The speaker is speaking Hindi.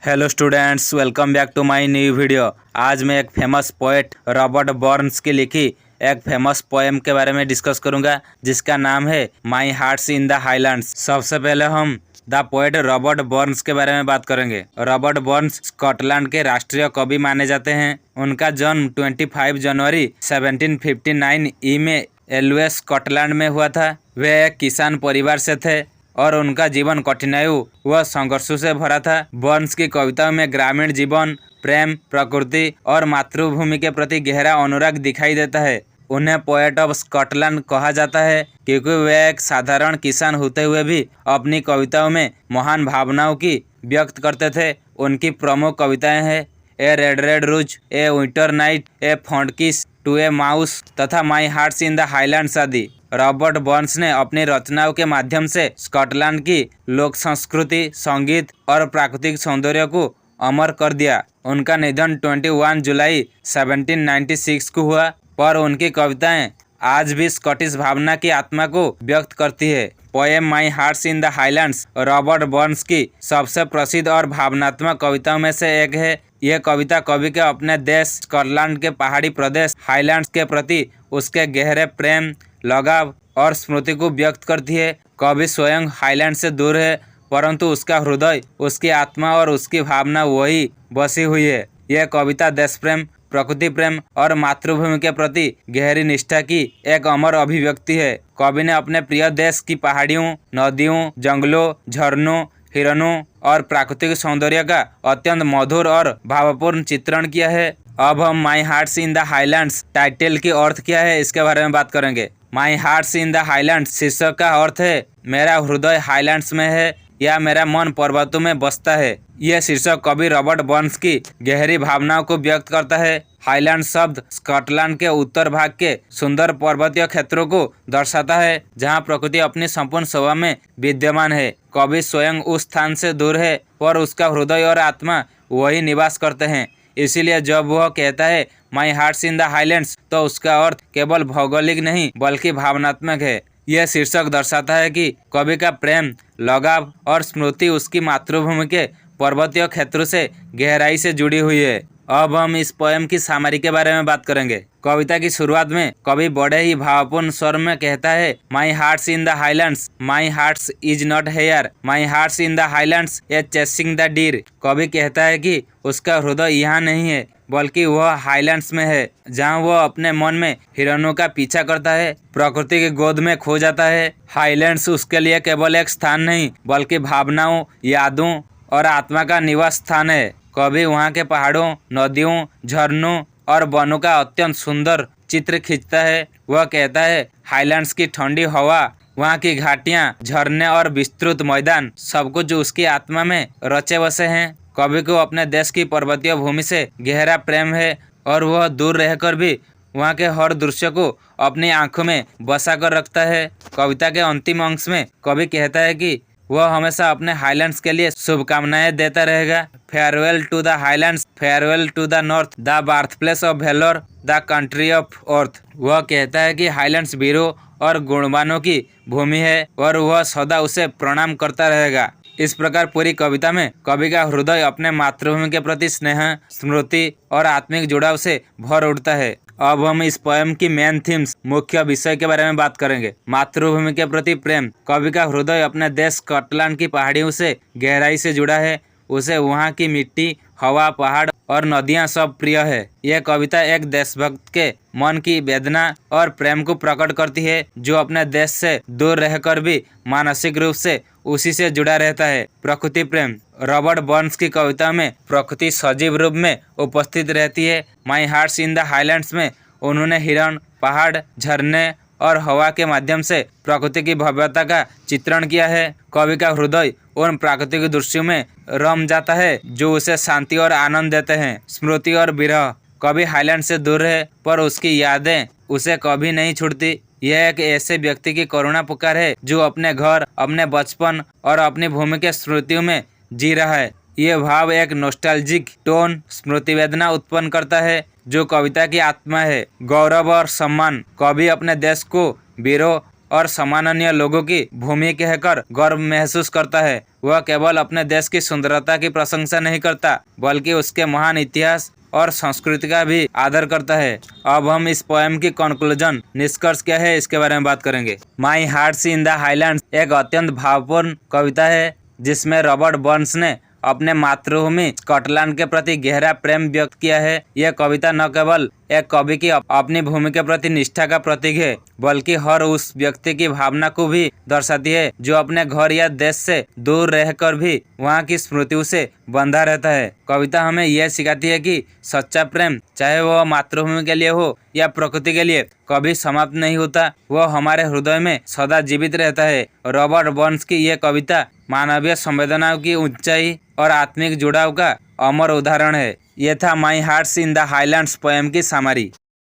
Hello students, welcome back to my new video. आज मैं एक फेमस पोएट रॉबर्ट बर्न्स की लिखी एक फेमस पोएम के बारे में डिस्कस करूंगा, जिसका नाम है माई हार्ट्स इन द हाईलैंड्स। सबसे पहले हम द पोएट रॉबर्ट बर्न्स के बारे में बात करेंगे। रॉबर्ट बर्न्स स्कॉटलैंड के राष्ट्रीय कवि माने जाते हैं। उनका जन्म 25 जनवरी 1759 ई में एलवे स्कॉटलैंड में हुआ था। वे एक किसान परिवार से थे और उनका जीवन कठिनाइयों व संघर्षों से भरा था। बर्न्स की कविताओं में ग्रामीण जीवन, प्रेम, प्रकृति और मातृभूमि के प्रति गहरा अनुराग दिखाई देता है। उन्हें पोएट ऑफ स्कॉटलैंड कहा जाता है क्योंकि वे एक साधारण किसान होते हुए भी अपनी कविताओं में महान भावनाओं की व्यक्त करते थे। उनकी प्रमुख कविताएं हैं ए रेड रेड रूज, ए विंटर नाइट, ए फॉन्ट किस टू ए माउस तथा माई हार्ट्स इन द हाईलैंड्स आदि। रॉबर्ट बर्न्स ने अपनी रचनाओं के माध्यम से स्कॉटलैंड की लोक संस्कृति, संगीत और प्राकृतिक सौंदर्य को अमर कर दिया। उनका निधन 21 जुलाई 1796 को हुआ, पर उनकी कविताएं आज भी स्कॉटिश भावना की आत्मा को व्यक्त करती है। Poem my hearts in the highlands Robert Burns की सबसे प्रसिद्ध और भावनात्मक कविताओं में से एक है। यह कविता कवि के अपने देश स्कॉटलैंड के पहाड़ी प्रदेश हाईलैंड्स के प्रति उसके गहरे प्रेम, लगाव और स्मृति को व्यक्त करती है। कवि स्वयं हाईलैंड से दूर है, परंतु उसका हृदय, उसकी आत्मा और उसकी भावना वही बसी हुई है। यह कविता देश प्रेम, प्रकृति प्रेम और मातृभूमि के प्रति गहरी निष्ठा की एक अमर अभिव्यक्ति है। कवि ने अपने प्रिय देश की पहाड़ियों, नदियों, जंगलों, झरनों, हिरणों और प्राकृतिक सौंदर्य का अत्यंत मधुर और भावपूर्ण चित्रण किया है। अब हम माई hearts in the highlands title की अर्थ क्या है इसके बारे में बात करेंगे। माई हार्ट्स इन द हाईलैंड्स शीर्षक का अर्थ है मेरा हृदय हाईलैंड्स में है या मेरा मन पर्वतों में बसता है। यह शीर्षक कवि रॉबर्ट बर्न्स की गहरी भावनाओं को व्यक्त करता है। हाईलैंड शब्द स्कॉटलैंड के उत्तर भाग के सुंदर पर्वतीय क्षेत्रों को दर्शाता है, जहां प्रकृति अपनी संपूर्ण शोभा में विद्यमान है। कवि स्वयं उस स्थान से दूर है, पर उसका हृदय और आत्मा वही निवास करते हैं। इसीलिए जब वह कहता है माई हार्ट्स इन द हाईलैंड्स, तो उसका अर्थ केवल भौगोलिक नहीं बल्कि भावनात्मक है। यह शीर्षक दर्शाता है कि कवि का प्रेम, लगाव और स्मृति उसकी मातृभूमि के पर्वतीय क्षेत्रों से गहराई से जुड़ी हुई है। अब हम इस पोएम की सामरी के बारे में बात करेंगे। कविता की शुरुआत में कवि बड़े ही भावपूर्ण स्वर में कहता है माई hearts in the highlands, my hearts is not here, my hearts in the highlands A chasing the deer. कवि कहता है कि उसका हृदय यहाँ नहीं है बल्कि वह हाईलैंड्स में है, जहाँ वह अपने मन में हिरणों का पीछा करता है, प्रकृति की गोद में खो जाता है। हाईलैंड्स उसके लिए केवल एक स्थान नहीं बल्कि भावनाओं, यादों और आत्मा का निवास स्थान है। कवि वहाँ के पहाड़ों, नदियों, झरनों और वनों का अत्यंत सुंदर चित्र खींचता है। वह कहता है हाईलैंड्स की ठंडी हवा, वहाँ की घाटियाँ, झरने और विस्तृत मैदान सब कुछ उसकी आत्मा में रचे बसे हैं। कवि को अपने देश की पर्वतीय भूमि से गहरा प्रेम है और वह दूर रहकर भी वहाँ के हर दृश्य को अपनी आंखों में बसा कर रखता है। कविता के अंतिम अंश में कवि कहता है कि वह हमेशा अपने हाईलैंड्स के लिए शुभकामनाएं देता रहेगा। Farewell to the highlands, farewell to the north, the birth place of valour, the country of worth. वह कहता है कि हाईलैंड्स वीरों और गुणवानों की भूमि है और वह सदा उसे प्रणाम करता रहेगा। इस प्रकार पूरी कविता में कवि का हृदय अपने मातृभूमि के प्रति स्नेह, स्मृति और आत्मिक जुड़ाव से भर उठता है। अब हम इस पोएम की मेन थीम्स, मुख्य विषय के बारे में बात करेंगे। मातृभूमि के प्रति प्रेम। कवि का हृदय अपने देश स्कॉटलैंड की पहाड़ियों से गहराई से जुड़ा है। उसे वहाँ की मिट्टी, हवा, पहाड़ और नदियाँ सब प्रिय है। यह कविता एक देशभक्त के मन की वेदना और प्रेम को प्रकट करती है, जो अपने देश से दूर रहकर भी मानसिक रूप से उसी से जुड़ा रहता है। प्रकृति प्रेम। रॉबर्ट बर्न्स की कविता में प्रकृति सजीव रूप में उपस्थित रहती है। माई हार्ट्स इन द हाईलैंड्स में उन्होंने हिरण, पहाड़, झरने और हवा के माध्यम से प्रकृति की भव्यता का चित्रण किया है। कवि का हृदय उन प्राकृतिक दृश्यों में रम जाता है जो उसे शांति और आनंद देते हैं। स्मृति और विरह। कवि हाईलैंड से दूर है, पर उसकी यादें उसे कभी नहीं छूटती। यह एक ऐसे व्यक्ति की करुणा पुकार है जो अपने घर, अपने बचपन और अपनी भूमि के स्मृतियों में जी रहा है। ये भाव एक नॉस्टैल्जिक टोन, स्मृति वेदना उत्पन्न करता है जो कविता की आत्मा है। गौरव और सम्मान। कवि अपने देश को वीरों और सम्माननीय लोगों की भूमि कहकर गर्व महसूस करता है। वह केवल अपने देश की सुंदरता की प्रशंसा नहीं करता बल्कि उसके महान इतिहास और संस्कृति का भी आदर करता है। अब हम इस पोएम की कंक्लूजन निष्कर्ष क्या है इसके बारे में बात करेंगे। माई हार्ट्स इन द हाईलैंड्स एक अत्यंत भावपूर्ण कविता है जिसमें रॉबर्ट बर्न्स ने अपने मातृभूमि स्कॉटलैंड के प्रति गहरा प्रेम व्यक्त किया है। यह कविता न केवल एक कवि की अपनी भूमि के प्रति निष्ठा का प्रतीक है बल्कि हर उस व्यक्ति की भावना को भी दर्शाती है जो अपने घर या देश से दूर रहकर भी वहाँ की स्मृतियों से बंधा रहता है। कविता हमें यह सिखाती है कि सच्चा प्रेम चाहे वह मातृभूमि के लिए हो या प्रकृति के लिए कभी समाप्त नहीं होता, वह हमारे हृदय में सदा जीवित रहता है। रॉबर्ट बर्न्स की यह कविता मानवीय संवेदनाओं की ऊंचाई और आत्मिक जुड़ाव का अमर उदाहरण है। यह था माई hearts in the highlands poem की समरी।